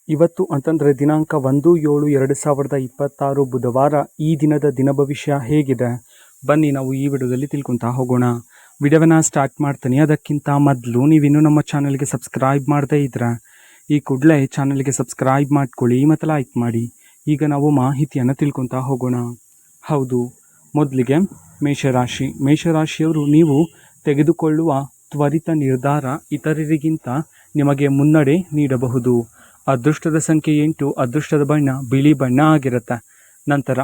ಇವತ್ತು ಅಂತಂದರೆ ದಿನಾಂಕ 1/7/2026 ಬುಧವಾರ. ಈ ದಿನದ ದಿನ ಭವಿಷ್ಯ ಹೇಗಿದೆ ಬನ್ನಿ ನಾವು ಈ ವಿಡಿಯೋದಲ್ಲಿ ತಿಳ್ಕೊತಾ ಹೋಗೋಣ. ವಿಡಿಯೋವನ್ನು ಸ್ಟಾರ್ಟ್ ಮಾಡ್ತೀನಿ. ಅದಕ್ಕಿಂತ ಮೊದಲು ನೀವಿನ್ನೂ ನಮ್ಮ ಚಾನಲ್ಗೆ ಸಬ್ಸ್ಕ್ರೈಬ್ ಮಾಡದೇ ಇದ್ರೆ ಈ ಕೂಡಲೇ ಚಾನಲ್ಗೆ ಸಬ್ಸ್ಕ್ರೈಬ್ ಮಾಡ್ಕೊಳ್ಳಿ ಮತ್ತು ಲೈಕ್ ಮಾಡಿ. ಈಗ ನಾವು ಮಾಹಿತಿಯನ್ನು ತಿಳ್ಕೊತಾ ಹೋಗೋಣ. ಹೌದು, ಮೊದಲಿಗೆ ಮೇಷರಾಶಿಯವರು ನೀವು ತೆಗೆದುಕೊಳ್ಳುವ ತ್ವರಿತ ನಿರ್ಧಾರ ಇತರರಿಗಿಂತ ನಿಮಗೆ ಮುನ್ನಡೆ ನೀಡಬಹುದು. ಅದೃಷ್ಟದ ಸಂಖ್ಯೆ 8, ಅದೃಷ್ಟದ ಬಣ್ಣ ಬಿಳಿ ಬಣ್ಣ ಆಗಿರುತ್ತೆ. ನಂತರ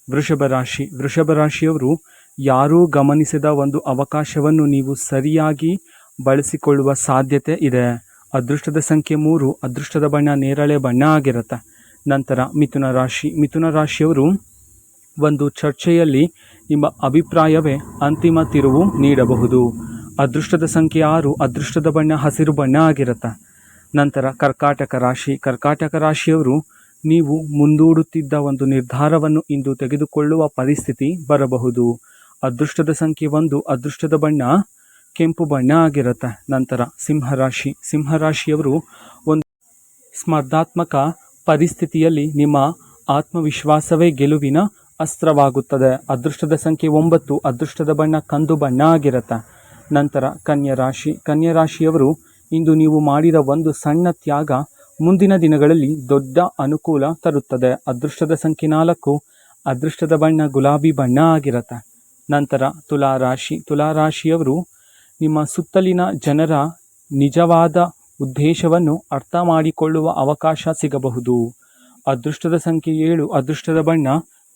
ವೃಷಭ ರಾಶಿಯವರು ಯಾರೂ ಗಮನಿಸದ ಒಂದು ಅವಕಾಶವನ್ನು ನೀವು ಸರಿಯಾಗಿ ಬಳಸಿಕೊಳ್ಳುವ ಸಾಧ್ಯತೆ ಇದೆ. ಅದೃಷ್ಟದ ಸಂಖ್ಯೆ 3, ಅದೃಷ್ಟದ ಬಣ್ಣ ನೇರಳೆ ಬಣ್ಣ ಆಗಿರುತ್ತೆ. ನಂತರ ಮಿಥುನ ರಾಶಿಯವರು ಒಂದು ಚರ್ಚೆಯಲ್ಲಿ ನಿಮ್ಮ ಅಭಿಪ್ರಾಯವೇ ಅಂತಿಮ ತಿರುವು ನೀಡಬಹುದು. ಅದೃಷ್ಟದ ಸಂಖ್ಯೆ 6, ಅದೃಷ್ಟದ ಬಣ್ಣ ಹಸಿರು ಬಣ್ಣ ಆಗಿರುತ್ತೆ. ನಂತರ ಕರ್ಕಾಟಕ ರಾಶಿಯವರು ನೀವು ಮುಂದೂಡುತ್ತಿದ್ದ ಒಂದು ನಿರ್ಧಾರವನ್ನು ಇಂದು ತೆಗೆದುಕೊಳ್ಳುವ ಪರಿಸ್ಥಿತಿ ಬರಬಹುದು. ಅದೃಷ್ಟದ ಸಂಖ್ಯೆ 1, ಅದೃಷ್ಟದ ಬಣ್ಣ ಕೆಂಪು ಬಣ್ಣ ಆಗಿರುತ್ತೆ. ನಂತರ ಸಿಂಹರಾಶಿಯವರು ಒಂದು ಸ್ಪರ್ಧಾತ್ಮಕ ಪರಿಸ್ಥಿತಿಯಲ್ಲಿ ನಿಮ್ಮ ಆತ್ಮವಿಶ್ವಾಸವೇ ಗೆಲುವಿನ ಅಸ್ತ್ರವಾಗುತ್ತದೆ. ಅದೃಷ್ಟದ ಸಂಖ್ಯೆ 9, ಅದೃಷ್ಟದ ಬಣ್ಣ ಕಂದು ಬಣ್ಣ ಆಗಿರುತ್ತೆ. ನಂತರ ಕನ್ಯರಾಶಿಯವರು ಇಂದು ನೀವು ಮಾಡಿದ ಒಂದು ಸಣ್ಣ ತ್ಯಾಗ ಮುಂದಿನ ದಿನಗಳಲ್ಲಿ ದೊಡ್ಡ ಅನುಕೂಲ ತರುತ್ತದೆ. ಅದೃಷ್ಟದ ಸಂಖ್ಯೆ 4, ಅದೃಷ್ಟದ ಬಣ್ಣ ಗುಲಾಬಿ ಬಣ್ಣ ಆಗಿರುತ್ತೆ. ನಂತರ ತುಲಾರಾಶಿಯವರು ನಿಮ್ಮ ಸುತ್ತಲಿನ ಜನರ ನಿಜವಾದ ಉದ್ದೇಶವನ್ನು ಅರ್ಥ ಮಾಡಿಕೊಳ್ಳುವ ಅವಕಾಶ ಸಿಗಬಹುದು. ಅದೃಷ್ಟದ ಸಂಖ್ಯೆ 7, ಅದೃಷ್ಟದ ಬಣ್ಣ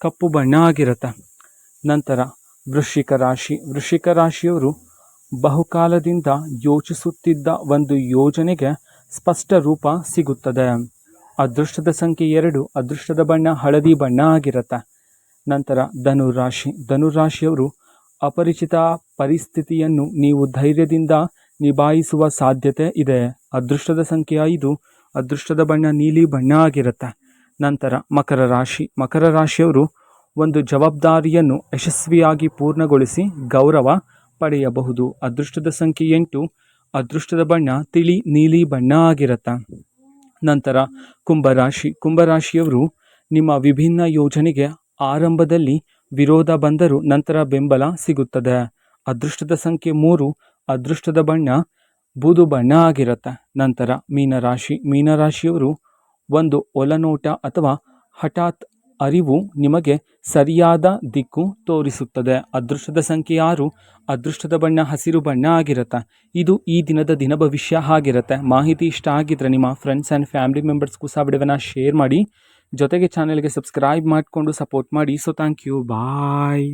ಕಪ್ಪು ಬಣ್ಣ ಆಗಿರುತ್ತೆ. ನಂತರ ವೃಶ್ಚಿಕ ರಾಶಿಯವರು ಬಹುಕಾಲದಿಂದ ಯೋಚಿಸುತ್ತಿದ್ದ ಒಂದು ಯೋಜನೆಗೆ ಸ್ಪಷ್ಟ ರೂಪ ಸಿಗುತ್ತದೆ. ಅದೃಷ್ಟದ ಸಂಖ್ಯೆ 2, ಅದೃಷ್ಟದ ಬಣ್ಣ ಹಳದಿ ಬಣ್ಣ ಆಗಿರುತ್ತೆ. ನಂತರ ಧನುರಾಶಿಯವರು ಅಪರಿಚಿತ ಪರಿಸ್ಥಿತಿಯನ್ನು ನೀವು ಧೈರ್ಯದಿಂದ ನಿಭಾಯಿಸುವ ಸಾಧ್ಯತೆ ಇದೆ. ಅದೃಷ್ಟದ ಸಂಖ್ಯೆ 5, ಅದೃಷ್ಟದ ಬಣ್ಣ ನೀಲಿ ಬಣ್ಣ ಆಗಿರುತ್ತೆ. ನಂತರ ಮಕರ ರಾಶಿಯವರು ಒಂದು ಜವಾಬ್ದಾರಿಯನ್ನು ಯಶಸ್ವಿಯಾಗಿ ಪೂರ್ಣಗೊಳಿಸಿ ಗೌರವ ಪಡೆಯಬಹುದು. ಅದೃಷ್ಟದ ಸಂಖ್ಯೆ 8, ಅದೃಷ್ಟದ ಬಣ್ಣ ತಿಳಿ ನೀಲಿ ಬಣ್ಣ ಆಗಿರುತ್ತೆ. ನಂತರ ಕುಂಭರಾಶಿಯವರು ನಿಮ್ಮ ವಿಭಿನ್ನ ಯೋಜನೆಗೆ ಆರಂಭದಲ್ಲಿ ವಿರೋಧ ಬಂದರೂ ನಂತರ ಬೆಂಬಲ ಸಿಗುತ್ತದೆ. ಅದೃಷ್ಟದ ಸಂಖ್ಯೆ 3, ಅದೃಷ್ಟದ ಬಣ್ಣ ಬೂದು ಬಣ್ಣ ಆಗಿರುತ್ತೆ. ನಂತರ ಮೀನರಾಶಿಯವರು ಒಂದು ಒಳನೋಟ ಅಥವಾ ಹಠಾತ್ ಅರಿವು ನಿಮಗೆ ಸರಿಯಾದ ದಿಕ್ಕು ತೋರಿಸುತ್ತದೆ. ಅದೃಷ್ಟದ ಸಂಖ್ಯೆ 6, ಅದೃಷ್ಟದ ಬಣ್ಣ ಹಸಿರು ಬಣ್ಣ ಆಗಿರುತ್ತೆ. ಇದು ಈ ದಿನದ ದಿನ ಭವಿಷ್ಯ ಆಗಿರುತ್ತೆ. ಮಾಹಿತಿ ಇಷ್ಟ ಆಗಿದ್ರೆ ನಿಮ್ಮ ಫ್ರೆಂಡ್ಸ್ ಆ್ಯಂಡ್ ಫ್ಯಾಮಿಲಿ ಮೆಂಬರ್ಸ್ಗೂ ಸಹ ವಿಡಿಯೋನ ಶೇರ್ ಮಾಡಿ, ಜೊತೆಗೆ ಚಾನೆಲ್ಗೆ ಸಬ್ಸ್ಕ್ರೈಬ್ ಮಾಡಿಕೊಂಡು ಸಪೋರ್ಟ್ ಮಾಡಿ. So thank you, bye.